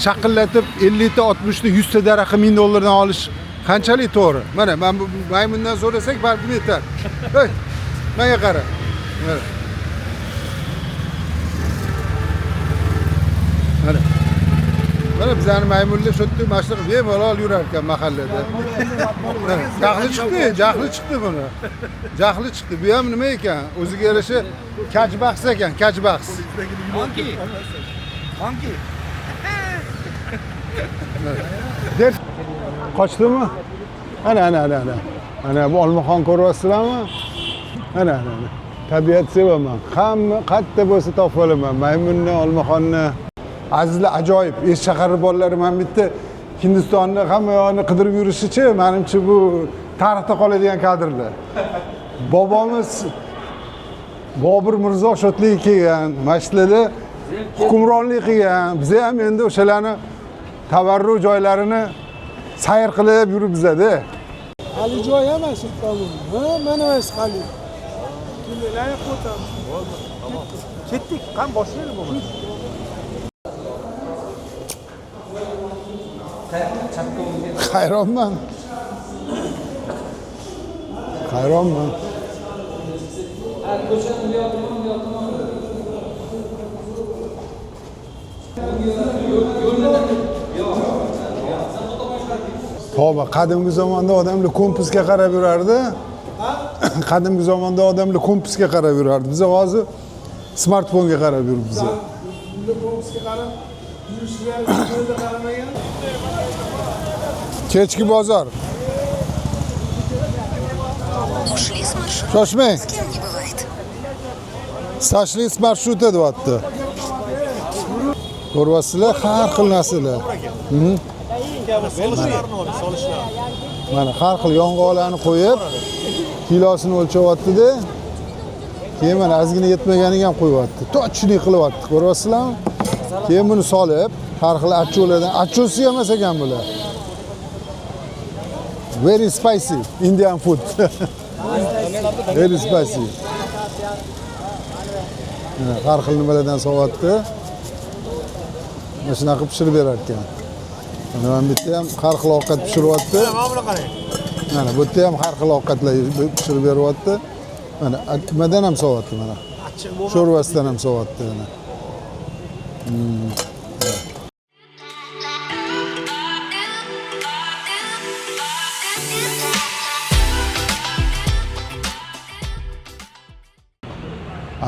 shaqillatib 50 ta 60 ta 100 ta daraxtni 1000 dollardan olish qanchalik to'g'ri? Mana men bu maymundan so'rasak balkim yetar. Hey, menga qara. Mana. Mana. Mana bizani maymunlar shu yerda mashriq bemalol yurar ekan mahallada. Jahli chiqdi buni. Jahli chiqdi. Bu ham nima ekan? O'ziga yarasha kajbahs ekan, kajbahs. Monkey. Monkey. Deb qochdimi? Ana. Ana bu olmaxon ko'ryapsizlarmi? Ana. Tabiat sevaman. Hamma qayerda bo'lsa topib olaman. Maymunni, olmaxonni. Azizlar ajoyib. Es shahar bolalari men bitta Hindistonni hamma yoqni qidirib yurishichi, menimcha bu tarixda qoladigan kadrlar. Bobomiz Bobur Mirzo shodlik kelgan, masjidlarda hukmronlik qilgan. Biz ham endi o'shalarni tabarruk joylarini sayr qilib yuribmiz-da. Ali joy emas bu. Mana emas qali. Kimlar qo'tam. Ketdik, qan boshlaydi bu. Hayronman. To'g'ri, qadimgi zamonda odamlar kompasga qarab yurardi. Qadimgi zamonda odamlar kompasga qarab yurardi. Biz hozir smartfonga qarab yuribmiz. Kompasga qarab yurishlar o'zida qaramagan. Kechki bozor. Ушли с маршрута. Shoshmang. С кем не бывает. Sashli с marshruti deyapti. Ko'ryapsizlar, har xil narsalar. Mana har xil yong'oqlarni qo'yib, kilosini o'lchyapti-da. Keyin mana ozgina yetmaganiga ham qo'yyapti. Tochlik qilyapti, ko'ryapsizlarmi? Keyin buni solib, har xil achcho'lardan, achcho'si emas ekan bular. Very spicy Indian food. Very spicy. Har xil nimalardan solyapti. Mana shunaqa pishirib berar ekan. Mana bu yerda ham har xil ovqat pishiryapti. Mana qarang. Mana bu yerda ham har xil ovqatlar pishirib beryapti. Mana nimadan ham solyapti mana. Sho'rvasidan ham solyapti mana.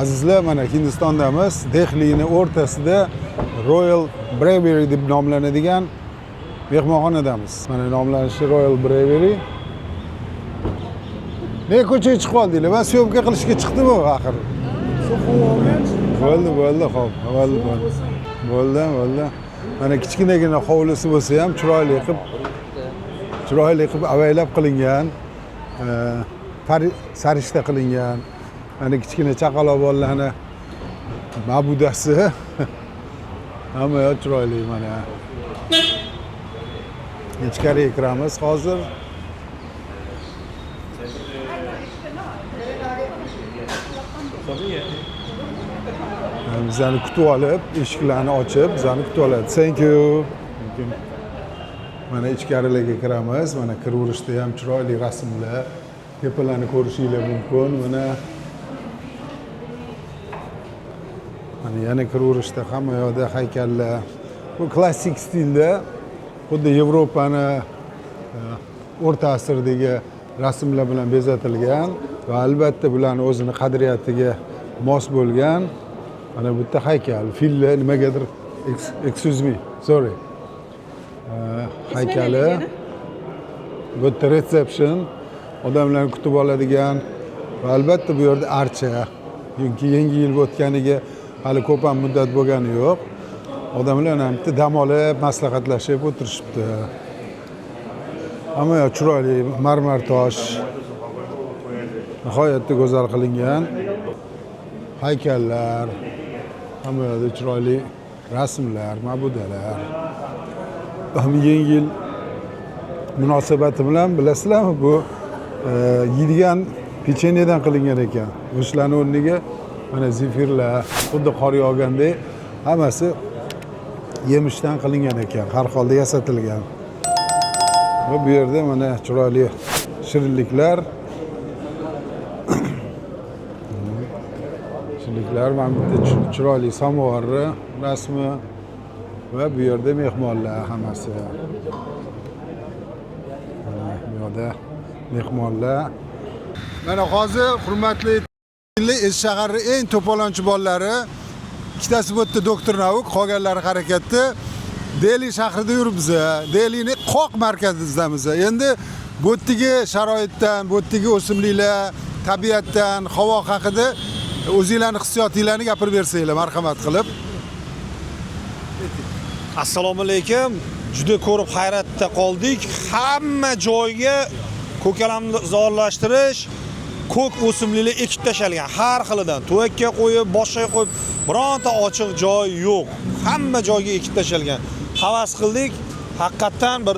Azizlar, mana Hindistondamiz, Dehlining o'rtasida Royal Brewery deb nomlanadigan mehmonxonadamiz. Mana nomlanishi Royal Brewery. Ne ko'chaga chiqib qoldinglar? Men syomka qilishga chiqdim-ku axir. Bo'ldi, xo'p. Bo'ldi. Mana kichkinagina hovlisi bo'lsa ham chiroyli qilib avaylab qilingan. Sarishta qilingan. Mana kichkina chaqaloq bolalarni mabudasi. Hamma yoq chiroyli mana. Ichkariga kiramiz hozir. Bizani kutib olib, eshiklarni ochib, bizani kutib oladi. Thank you. Mana ichkarilarga kiramiz. Mana kiraverishda ham chiroyli rasmlar, tepalarni ko'rishingiz mumkin. Mana yana kiraverishda hamma yoqda haykallar. Bu klassik stilda, xuddi Yevropani o'rta asrdagi rasmlar bilan bezatilgan va albatta bularning o'zini qadriyatiga mos bo'lgan. Mana bu yerda haykal, fillar nimagadir, excuse me, sorry. Haykali. Bu yerda reception, odamlarni kutib oladigan va albatta bu yerda archa. Chunki yangi yil o'tganiga hali ko'p ham muddat bo'lgani yo'q. Odamlar ham bitta dam olib, maslahatlashib o'tirishibdi. Hamma yoq chiroyli, marmar tosh. Nihoyatda go'zal qilingan haykallar. Hamma yoqda chiroyli rasmlar, mabudalar. Yangi yil munosabati bilan bilasizlarmi, bu yeydigan pechenyedan qilingan ekan. O'shalarning o'rniga mana zefirlar, xuddi qor yog'gandek hammasi yemishidan qilingan ekan, har holda yasatilgan. Va bu yerda mana chiroyli shirinliklar. Shirinliklar, mana bitta chiroyli samovarni rasmi va bu yerda mehmonlar hammasi. Bu yerda mehmonlar. Mana hozir hurmatli Eshshaharning eng to'polonchi bolalari ikkitasi bu yerda doktor Navuk, qolganlari harakatda Deli shahrida yuribmiz. Delining qoq markazidamiz. Endi bu yerdagi sharoitdan, bu yerdagi o'simliklar, tabiatdan, havo haqida o'zingizlarning hissiyotinglarni gapirib bersanglar, marhamat qilib. Assalomu alaykum. Juda ko'rib hayratda qoldik. Hamma joyga ko'kalamzorlashtirish, ko'k o'simliklar ekib tashalgan, har xilidan. Tuvakka qo'yib, boshqa qo'yib, bironta ochiq joy yo'q. Hamma joyga ekib tashalgan. Havas qildik. Haqiqatan bir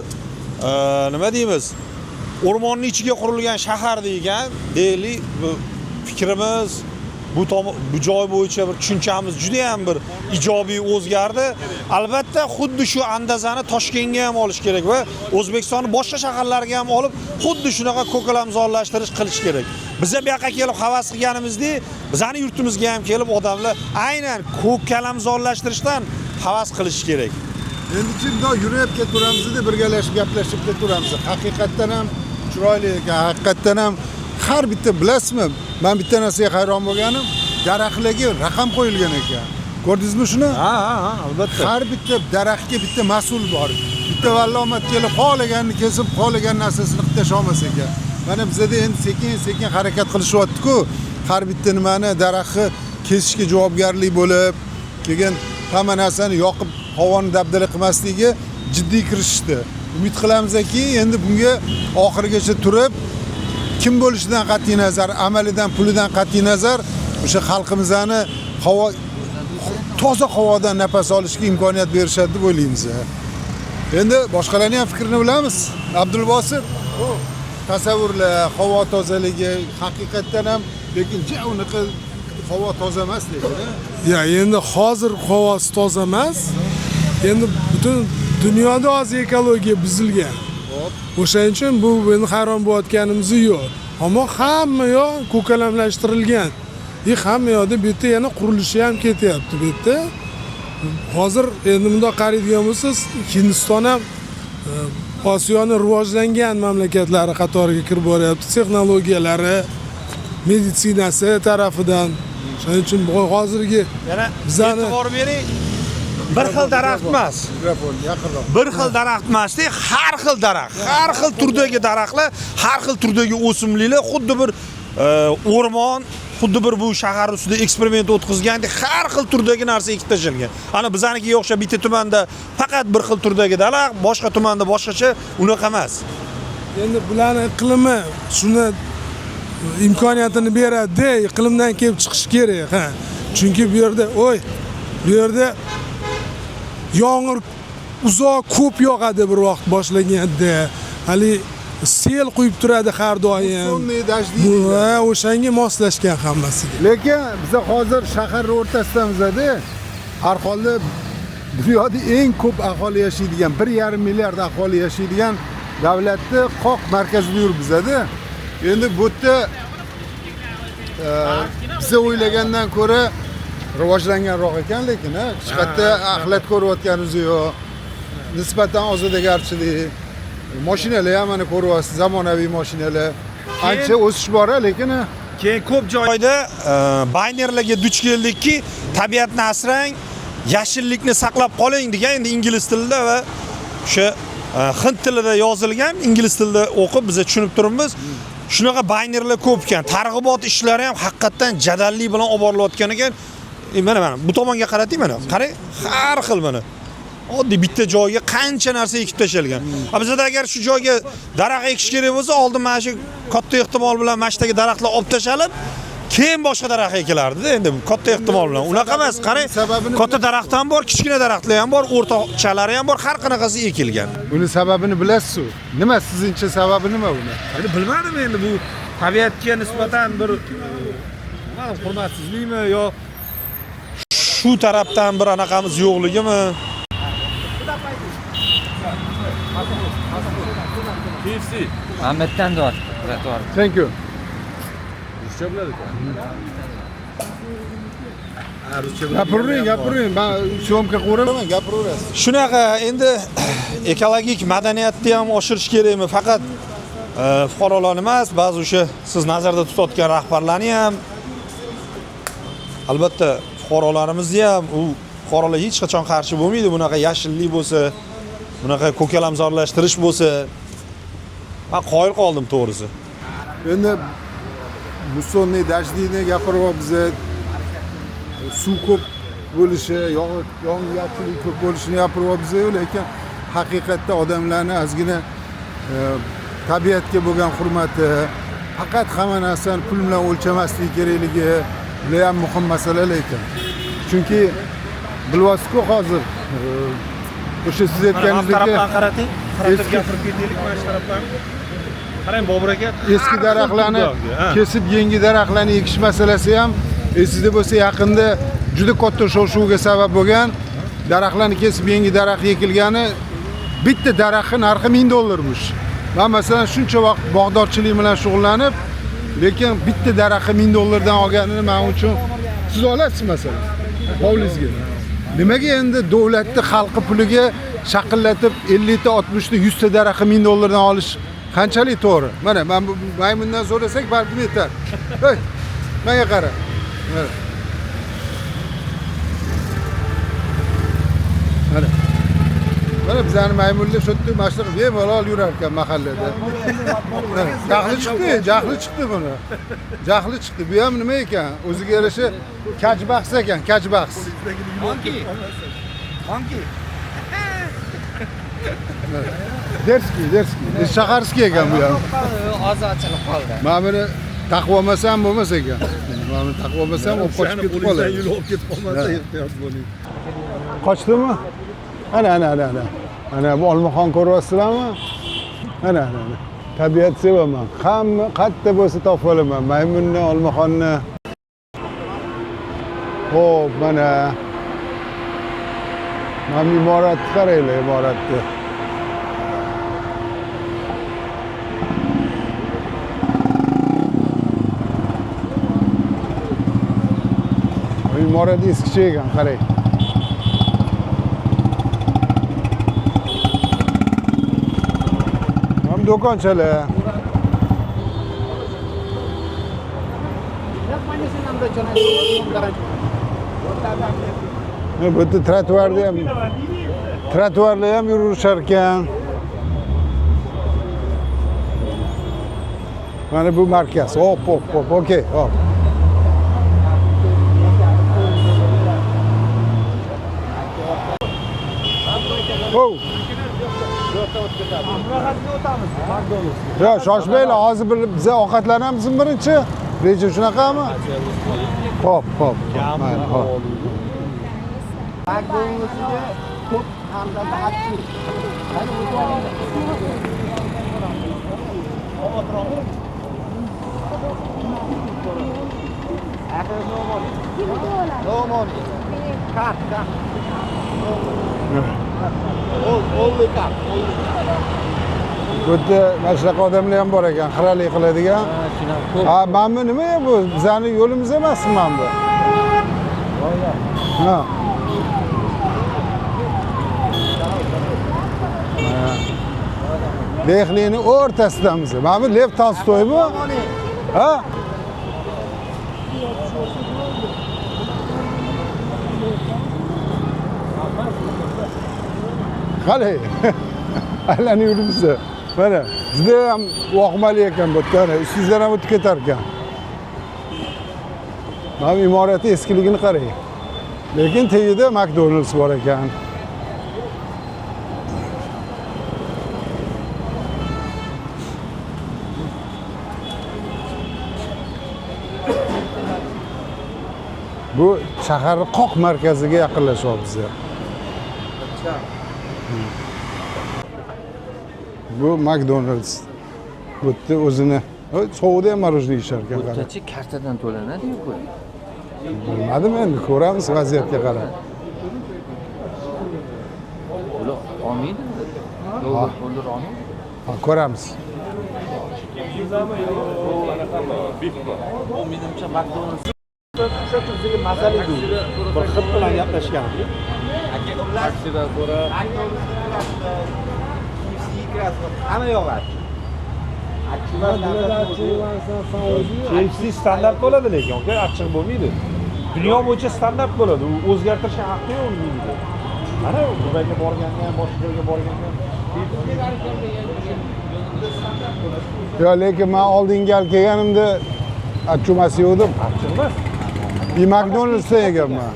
nima deymiz? O'rmonning ichiga qurilgan shahar degan Deli fikrimiz bu joy bo'yicha bir tushunchamiz juda ham bir ijobiy o'zgardi. Albatta, xuddi shu andazani Toshkentga ham olish kerak va O'zbekistonning boshqa shaharlariga ham olib, xuddi shunaqa ko'kalamzorlashtirish qilish kerak. Biza bu yoqqa kelib havas qilganimizdek, bizning yurtimizga ham kelib odamlar aynan ko'kalamzorlashtirishdan havas qilish kerak. Endi bundoq yurib ketaveramiz-da, birgalashib gaplashib ketaveramiz. Haqiqatdan ham chiroyli ekan, haqiqatdan ham har bitta bilasizmi? Men bitta narsaga hayron bo'lganim, daraxtlarga raqam qo'yilgan ekan. Ko'rdingizmi shuni? Ha, albatta. Har bitta daraxtga bitta mas'ul bor. Bitta vallomat kelib qolaganini kesib, qolagan narsasini qilib tasha olmas ekan. Mana bizda endi sekin-sekin harakat qilishyapti-ku. Har bitta nimani daraxtni kesishga javobgarlik bo'lib, keyin hamma narsani yoqib havoni dabdala qilmasligiga jiddiy kirishdi. Umid qilamizki, endi bunga oxirigacha turib, kim bo'lishidan qat'iy nazar, amalidan, pulidan qat'iy nazar, o'sha xalqimizni toza havodan nafas olishga imkoniyat berishadi deb o'ylaymiz. Endi boshqalarning ham fikrini bilamiz. Abdulbosir, tasavvurlar, havo tozaligi haqiqatdan ham, lekin unaqa havo toza emas lekin. Ya endi hozir havosi toza emas. Endi butun dunyoda hozir ekologiya buzilgan. O'shaning uchun bu endi hayron bo'layotganimiz yo'q. Ammo hamma yoq ko'kalamlashtirilgan. Hamma yoqda bu yerda yana qurilishi ham ketyapti bu yerda. Hozir endi bundoq qaraydigan bo'lsangiz, Hindiston ham Osiyoning rivojlangan mamlakatlari qatoriga kirib boryapti. Texnologiyalari, meditsinasi tarafidan. Shuning uchun hozirgi yana bizani e'tibor bering. Bir xil daraxt emas. Bir xil daraxt emas-da, har xil daraxt. Har xil turdagi daraxtlar, har xil turdagi o'simliklar, xuddi bir o'rmon, xuddi bir bu shahar ustida eksperiment o'tkazgandek har xil turdagi narsa ekib tashalgan. Ana bizanikiga o'xshab bitta tumanda faqat bir xil turdagi daraxt, boshqa tumanda boshqacha, unaqa emas. Endi bularning iqlimi shuni imkoniyatini beradi, iqlimdan kelib chiqish kerak, ha. Chunki bu yerda yomg'ir uzoq ko'p yog'adi bir vaqt boshlaganda. Hali sel quyib turadi har doim. O'shanga moslashgan hammasiga. Lekin biz hozir shahar o'rtasidamiz-da. Har holda dunyoda eng ko'p aholi yashaydigan, 1,5 milliard aholi yashaydigan davlatni qoq markazida yuribmiz-da. Endi bu yerda biz o'ylagandan ko'ra rivojlanganroq ekan, lekin hech qayerda axlat ko'rayotganimiz yo'q. Nisbatan ozodagarchilik. Mashinalar ham mana ko'ryapsiz, zamonaviy mashinalar. Ancha o'sish bor, lekin keyin ko'p joyda baynerlarga duch keldikki, tabiatni asrang, yashillikni saqlab qoling degan endi ingliz tilida va o'sha hind tilida yozilgan, ingliz tilida o'qib biz tushunib turibmiz. Shunaqa baynerlar ko'p ekan. Targ'ibot ishlari ham haqiqatan jadallik bilan olib borilayotgan ekan. Mana bu tomonga qarating mana. Qarang, har xil mana. Oddiy bitta joyga qancha narsa ekib tashalgan. Bizda agar shu joyga daraxt ekish kerak bo'lsa, oldin mana shu katta ehtimol bilan mashdagi daraxtlar olib tashalib, keyin boshqa daraxt ekilardi. Endi katta ehtimol bilan. Unaqa emas, qarang. Katta daraxt ham bor, kichkina daraxtlar ham bor, o'rtachalari ham bor, har qanaqasi ekilgan. Buni sababini bilasiz-ku. Nima sizningcha sababi nima buni? Endi bilmadim endi bu tabiatga nisbatan bir hurmatsizlikmi yo shu tarafdan bir anaqamiz yo'qligimi? Ahmetdan dor. Trotuar. Thank you. Gapiring. Ben syomka qilveraman, gapiraverasiz. Shunaqa, endi ekologik madaniyatni ham oshirish kerakmi? Faqat fuqarolarni emas, ba'zi o'sha siz nazarda tutayotgan rahbarlarni ham albatta fuqarolarimizni ham fuqarolar hech qachon qarshi bo'lmaydi. Bunaqa yashillik bo'lsa, bunaqa ko'kalamzorlashtirish bo'lsa, men qoyil qoldim to'g'risi. Endi mussonniy dajdiyni gapiryapmiz. Suv ko'p bo'lishi, yog'ingarchilik ko'p bo'lishini gapiryapmiz, lekin haqiqatda odamlarni ozgina tabiatga bo'lgan hurmati, faqat hamma narsani pul bilan o'lchamaslik kerakligi bular ham muhim masalalar ekan. Chunki bilyapsiz-ku hozir o'sha siz aytganingizdek qarating. Qarating gapirib ketaylik mana shu tarafdan. Qarang Bobur aka, eski daraxtlarni kesib yangi daraxtlarni ekish masalasi ham esingizda bo'lsa yaqinda juda katta shov-shuvga sabab bo'lgan. Daraxtlarni kesib yangi daraxt ekilgani bitta daraxtning narxi $1000'miş. Men masalan shuncha vaqt bog'dorchilik bilan shug'ullanib, lekin bitta daraxtni $1000'dan olganini men uchun siz olasiz masalan hovlingizga. Nimaga endi davlatni xalqi puliga shaqillatib 50 ta 60 ta 100 ta daraxtni $1000'dan olish qanchalik to'g'ri? Mana men bu maymundan so'rasak balkim yetar. Hey, menga qara. Mana bizani maymunlar shu yerda mashq qilib bemalol yurar ekan mahallada. Jahli chiqdi buni. Jahli chiqdi. Bu ham nima ekan? O'ziga yarasha kajbahs ekan, kajbahs. Monkey. Derski. Shaharskiy ekan bu ham. Ozi ochilib qoldi. Mana buni taqvomasam bo'lmas ekan. Mana buni taqvomasam olib qochib ketib qoladi. Yo'l olib ketib qolmasa ehtiyot bo'ling. Qochdimi? Ana. Ana bu olmaxon ko'ryapsizlarmi? Ana. Tabiat sevaman. Hamma qayerda bo'lsa topib olaman. Maymunni, olmaxonni. Xo'p, mana. Mana imoratni qaranglar, imoratni. Imorat eskicha ekan, qarang. Do'konchalar. Bu yerda trotuarda ham yurishar ekan. Mana bu markaz. Hop, okey, hop. Oh. Ya shoshmanglar, hozir biz ovqatlanamiz birinchi. Reja shunaqami? Hop. Mayli, hop. Bu yerda mana shunaqa odamlar ham bor ekan, xiralik qiladigan. Ha, mana bu nima bu? Bizani yo'limiz emasmi mana bu? Ha. Lexlining o'rtasidamiz. Mana bu Lev Tolstoymi? Ha? Qalay. Aylanib yuribmiz. Mana juda ham voqmali ekan bu yerda. Ustingizdan ham o'tib ketar ekan. Mana imorati eskiligini qarang. Lekin tagida McDonald's bor ekan. Bu shaharning qoq markaziga yaqinlashyapmiz. Bu McDonald's. Bu yerda o'zini sovuqda ham marojniy ishlar ekan. O'rtacha kartadan to'lanadi-ku bu. Bilmadim endi, ko'ramiz vaziyatga qarab. Olmaydi. Dollar olmaydi. Ha, ko'ramiz. KFC standart bo'ladi lekin, aka, achchiq bo'lmaydi. Dunyo bo'yicha standart bo'ladi. U o'zgartirishga haqqi yo'q uni. Mana Dubayga borganda ham, boshqa joyga borganda ham Yo, lekin men oldingi gal kelganimda achchumasi yo'qdim. achchiq emas. I McDonald'sda yeganman.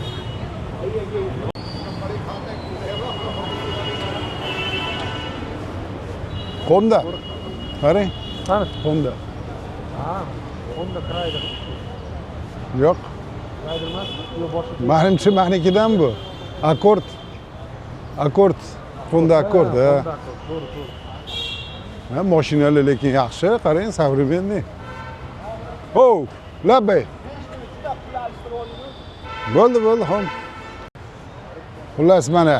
Honda. Qarang. Qani? Honda. Ha, Honda Cryder. Yo'q. Cryder emas, yo boshqa. Menimcha menikidan bu. Accord. Accord. Honda Accord, ha. To'g'ri. Ha, mashinalar lekin yaxshi, qarang, современный. Oh, labbay. Bo'ldi, xom. Xullas mana.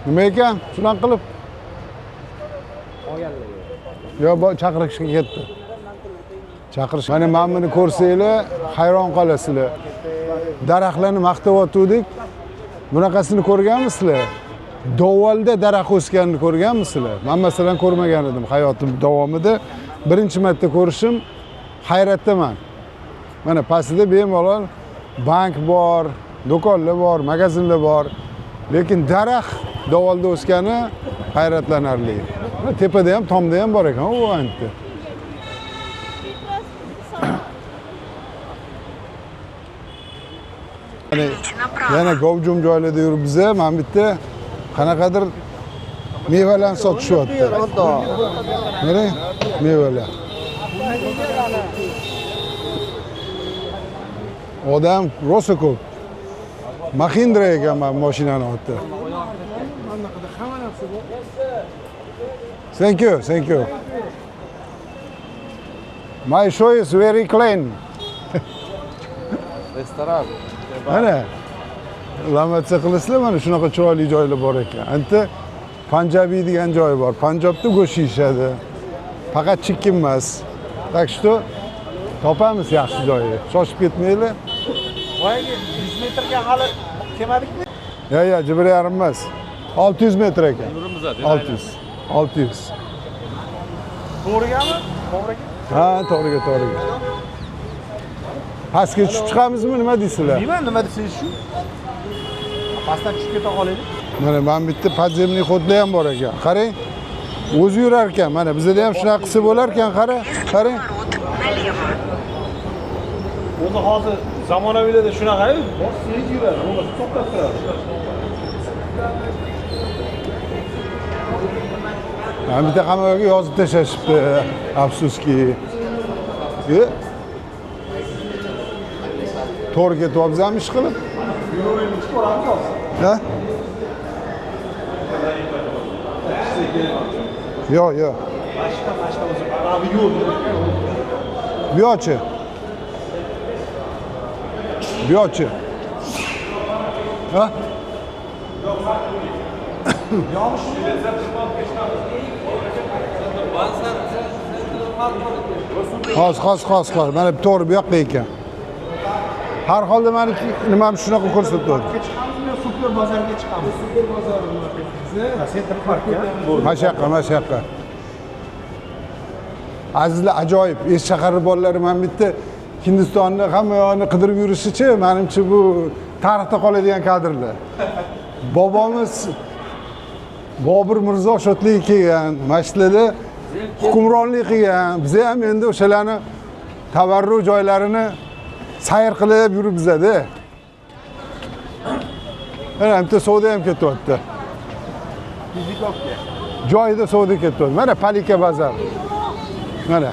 Nima ekan? Shunaqa qilib. Yo, chaqirishga ketdi. Chaqirish. Mana men buni ko'rsanglar, hayron qolasizlar. Daraxtlarni maqtayotgandik. Bunaqasini ko'rganmisizlar? Dovalda daraxt o'sganini ko'rganmisizlar? Men masalan ko'rmagan edim hayotim davomida. Birinchi marta ko'rishim, hayratdaman. Mana pastida bemalol bank bor, do'konlar bor, magazinlar bor. Lekin daraxt dovalda o'sgani hayratlanarli. Tepada ham, tomda ham bor ekan, u anti. Yana govjum joylarda yuribmiz, men bitta qanaqadir mevalarni sotishyapti. Mana mevalar. Odam rosa ko'p. Mahindra ekan men mashinani otdi. Thank you. My show is very clean. Restoran. Mana lamatsa qilasizlar, mana shunaqa chiroyli joylar bor ekan. Anta Panjabiy degan joy bor. Panjobda go'sht yeyishadi. Faqat chikin emas. Tak что topamiz yaxshi joyni. Shoshib ketmanglar. Voyaga 100 metrga hali kelmadikmi? Yo, jibra yarim emas. 600 metr ekan. 600. To'g'rigami? To'g'riga. Ha, to'g'riga. Pastga tushib chiqamizmi, nima deysizlar? Bilmayman, nima desangiz shu. Pastdan tushib keta qolaylik. Mana men bitta podzemniy xodlar ham bor ekan. Qarang. O'zi yurar ekan. Mana bizda ham shunaqa qilsa bo'lar ekan, qarang. O'zi hozir zamonaviylarda shunaqa-yu, bosh seyj yuradi, o'zi to'xtab turadi. Men bitta qamoqqa yozib tashlashibdi, afsuski. To'g'ri ketyapmizmi ish qilib? Ha? Yo'q. Buyoqchi. Ha? Xos. Mana to'g'ri bu yoqda ekan. Har holda meniki nimani shunaqa ko'rsatyapti. Super bozorga chiqamiz. Super bozorga. Center parkka. Mashaqqa. Azizlar, ajoyib. Es shaharni bolalari men bitta Hindistonni hamma yoqni qidirib yurishichi, menimcha bu tarixda qoladigan kadrlar. Bobomiz Bobur Mirzo shodlik kelgan, masjidlarda hukmronlik qilgan. Biz ham endi o'shalarni tabarruk joylarini sayr qilib yuribmiz-da. Mana bitta savdo ham ketyapti. Joyida savdo ketyapti. Mana Palika bozor. Mana